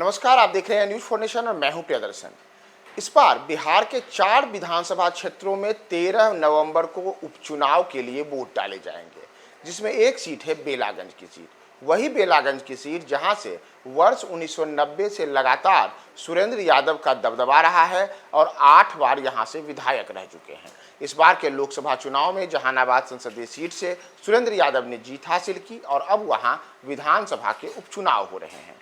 नमस्कार, आप देख रहे हैं न्यूज 4 नेशन और मैं हूं प्रियदर्शन। इस बार बिहार के 4 विधानसभा क्षेत्रों में 13 नवंबर को उपचुनाव के लिए वोट डाले जाएंगे, जिसमें एक सीट है बेलागंज की सीट। वही बेलागंज की सीट जहां से वर्ष 1990 से लगातार सुरेंद्र यादव का दबदबा रहा है और 8 बार यहां से विधायक रह चुके हैं। इस बार के लोकसभा चुनाव में जहानाबाद संसदीय सीट से सुरेंद्र यादव ने जीत हासिल की और अब वहां विधानसभा के उपचुनाव हो रहे हैं।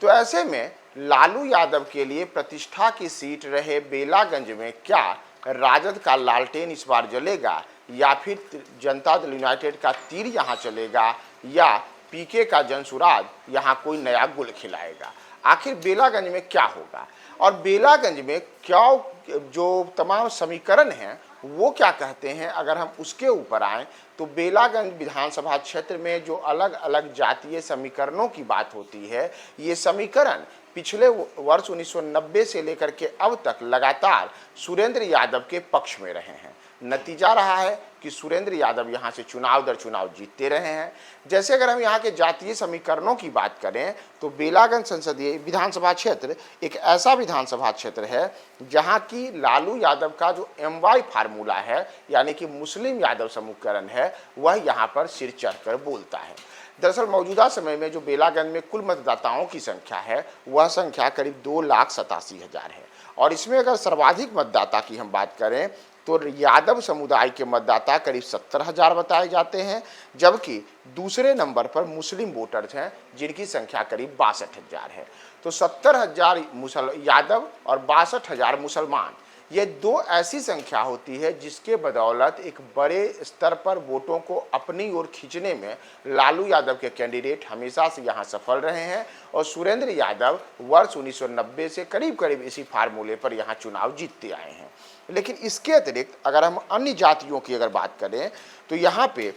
तो ऐसे में लालू यादव के लिए प्रतिष्ठा की सीट रहे बेलागंज में क्या राजद का लालटेन इस बार जलेगा या फिर जनता दल यूनाइटेड का तीर यहां चलेगा या पीके का जनसुराज यहां कोई नया गुल खिलाएगा? आखिर बेलागंज में क्या होगा और बेलागंज में क्या जो तमाम समीकरण हैं वो क्या कहते हैं? अगर हम उसके ऊपर आएँ तो बेलागंज विधानसभा क्षेत्र में जो अलग अलग जातीय समीकरणों की बात होती है, ये समीकरण पिछले वर्ष 1990 से लेकर के अब तक लगातार सुरेंद्र यादव के पक्ष में रहे हैं। नतीजा रहा है कि सुरेंद्र यादव यहाँ से चुनाव दर चुनाव जीतते रहे हैं। जैसे अगर हम यहाँ के जातीय समीकरणों की बात करें तो बेलागंज संसदीय विधानसभा क्षेत्र एक ऐसा विधानसभा क्षेत्र है जहाँ की लालू यादव का जो MY फार्मूला है, यानी कि मुस्लिम यादव समीकरण है, वह यहाँ पर सिर चढ़कर बोलता है। दरअसल मौजूदा समय में जो बेलागंज में कुल मतदाताओं की संख्या है वह संख्या करीब 2,87,000 है और इसमें अगर सर्वाधिक मतदाता की हम बात करें तो यादव समुदाय के मतदाता करीब 70,000 बताए जाते हैं, जबकि दूसरे नंबर पर मुस्लिम वोटर्स हैं जिनकी संख्या करीब 62,000 है। तो 70,000 यादव और 62,000 मुसलमान, ये दो ऐसी संख्या होती है जिसके बदौलत एक बड़े स्तर पर वोटों को अपनी ओर खींचने में लालू यादव के कैंडिडेट हमेशा से यहाँ सफल रहे हैं और सुरेंद्र यादव वर्ष 1990 से करीब करीब इसी फार्मूले पर यहाँ चुनाव जीतते आए हैं। लेकिन इसके अतिरिक्त अगर हम अन्य जातियों की अगर बात करें तो यहाँ पे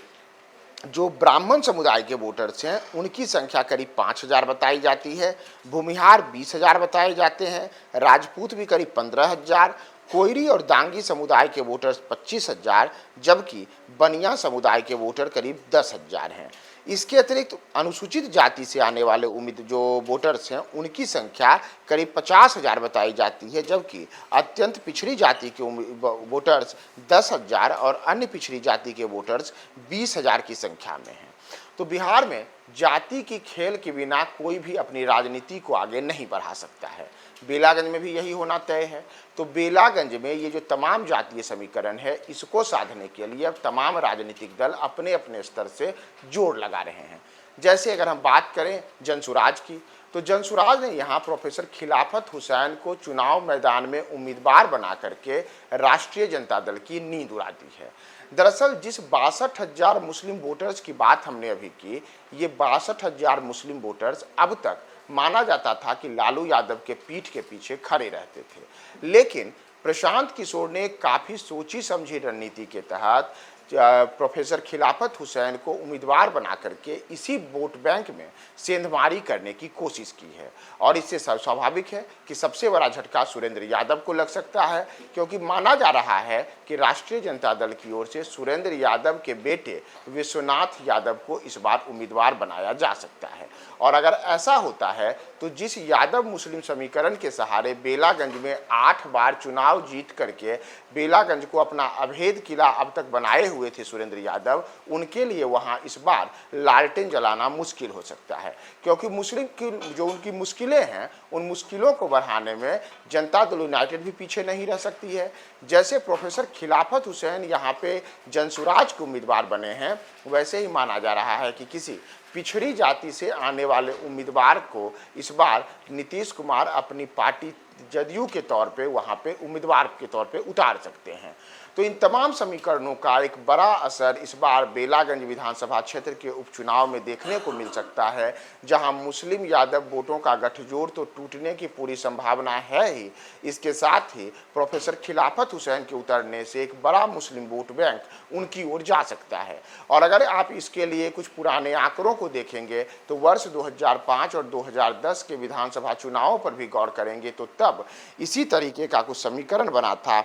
जो ब्राह्मण समुदाय के वोटर्स हैं उनकी संख्या करीब 5,000 बताई जाती है, भूमिहार 20,000 बताए जाते हैं, राजपूत भी करीब 15,000, कोयरी और दांगी समुदाय के वोटर्स 25,000, जबकि बनिया समुदाय के वोटर करीब 10,000 हैं। इसके अतिरिक्त अनुसूचित जाति से आने वाले जो वोटर्स हैं उनकी संख्या करीब 50,000 बताई जाती है, जबकि अत्यंत पिछड़ी जाति के वोटर्स 10,000 और अन्य पिछड़ी जाति के वोटर्स 20,000 की संख्या में हैं। तो बिहार में जाति की खेल के बिना कोई भी अपनी राजनीति को आगे नहीं बढ़ा सकता है। बेलागंज में भी यही होना तय है। तो बेलागंज में ये जो तमाम जातीय समीकरण है, इसको साधने के लिए अब तमाम राजनीतिक दल अपने अपने स्तर से जोर लगा रहे हैं। जैसे अगर हम बात करें जनसुराज की, तो जनसुराज ने यहाँ प्रोफेसर खिलाफत हुसैन को चुनाव मैदान में उम्मीदवार बना करके राष्ट्रीय जनता दल की नींद उड़ा दी है। दरअसल जिस 62,000 मुस्लिम वोटर्स की बात हमने अभी की, ये 62,000 मुस्लिम वोटर्स अब तक माना जाता था कि लालू यादव के पीठ के पीछे खड़े रहते थे, लेकिन प्रशांत किशोर ने काफ़ी सोची समझी रणनीति के तहत प्रोफेसर खिलाफत हुसैन को उम्मीदवार बना करके इसी वोट बैंक में सेंधमारी करने की कोशिश की है और इससे स्वाभाविक है कि सबसे बड़ा झटका सुरेंद्र यादव को लग सकता है, क्योंकि माना जा रहा है कि राष्ट्रीय जनता दल की ओर से सुरेंद्र यादव के बेटे विश्वनाथ यादव को इस बार उम्मीदवार बनाया जा सकता है। और अगर ऐसा होता है तो जिस यादव मुस्लिम समीकरण के सहारे बेलागंज में 8 बार चुनाव जीत करके बेलागंज को अपना अभेद किला अब तक बनाए हुए थे सुरेंद्र यादव, उनके लिए वहां इस बार लालटेन जलाना मुश्किल हो सकता है, क्योंकि मुस्लिम की जो उनकी मुश्किलें हैं उन मुश्किलों को बढ़ाने में जनता दल यूनाइटेड भी पीछे नहीं रह सकती है। जैसे प्रोफेसर खिलाफत हुसैन यहाँ पे जनसुराज के उम्मीदवार बने हैं, वैसे ही माना जा रहा है कि किसी पिछड़ी जाति से आने वाले उम्मीदवार को इस बार नीतीश कुमार अपनी पार्टी जदयू के तौर पे वहाँ पे उम्मीदवार के तौर पे उतार सकते हैं। तो इन तमाम समीकरणों का एक बड़ा असर इस बार बेलागंज विधानसभा क्षेत्र के उपचुनाव में देखने को मिल सकता है, जहां मुस्लिम यादव वोटों का गठजोड़ तो टूटने की पूरी संभावना है ही, इसके साथ ही प्रोफेसर खिलाफत हुसैन के उतरने से एक बड़ा मुस्लिम वोट बैंक उनकी ओर जा सकता है। और अगर आप इसके लिए कुछ पुराने आंकड़ों को देखेंगे तो वर्ष 2005 और 2010 के विधानसभा चुनावों पर भी गौर करेंगे तो तब इसी तरीके का कुछ समीकरण बना था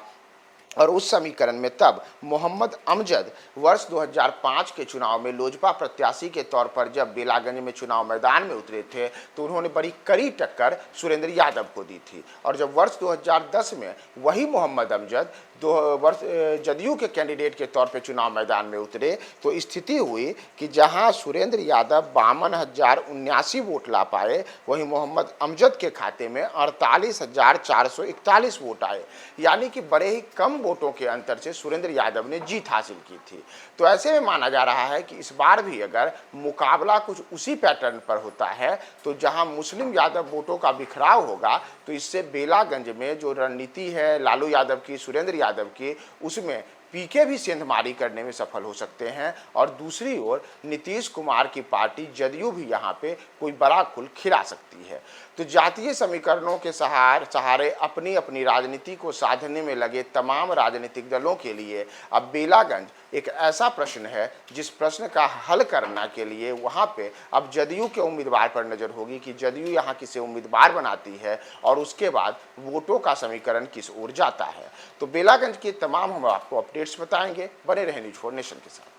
और उस समीकरण में तब मोहम्मद अमजद वर्ष 2005 के चुनाव में लोजपा प्रत्याशी के तौर पर जब बेलागंज में चुनाव मैदान में उतरे थे तो उन्होंने बड़ी कड़ी टक्कर सुरेंद्र यादव को दी थी। और जब वर्ष 2010 में वही मोहम्मद अमजद जदयू के कैंडिडेट के तौर पर चुनाव मैदान में उतरे तो स्थिति हुई कि जहां सुरेंद्र यादव 52,079 वोट ला पाए, वहीं मोहम्मद अमजद के खाते में 48,441 वोट आए, यानी कि बड़े ही कम वोटों के अंतर से सुरेंद्र यादव ने जीत हासिल की थी। तो ऐसे में माना जा रहा है कि इस बार भी अगर मुकाबला कुछ उसी पैटर्न पर होता है तो जहां मुस्लिम यादव वोटों का बिखराव होगा तो इससे बेलागंज में जो रणनीति है लालू यादव की, सुरेंद्र यादव की, उसमें पीके भी सेंधमारी करने में सफल हो सकते हैं। और दूसरी ओर नीतीश कुमार की पार्टी जदयू भी यहाँ पे कोई बड़ा खुल खिला सकती है। तो जातीय समीकरणों के सहारे अपनी अपनी राजनीति को साधने में लगे तमाम राजनीतिक दलों के लिए अब बेलागंज एक ऐसा प्रश्न है जिस प्रश्न का हल करने के लिए वहाँ पे अब जदयू के उम्मीदवार पर नज़र होगी कि जदयू यहाँ किसे उम्मीदवार बनाती है और उसके बाद वोटों का समीकरण किस ओर जाता है। तो बेलागंज के तमाम हम आपको अपडेट्स बताएंगे। बने रहें न्यूज़ 4 नेशन के साथ।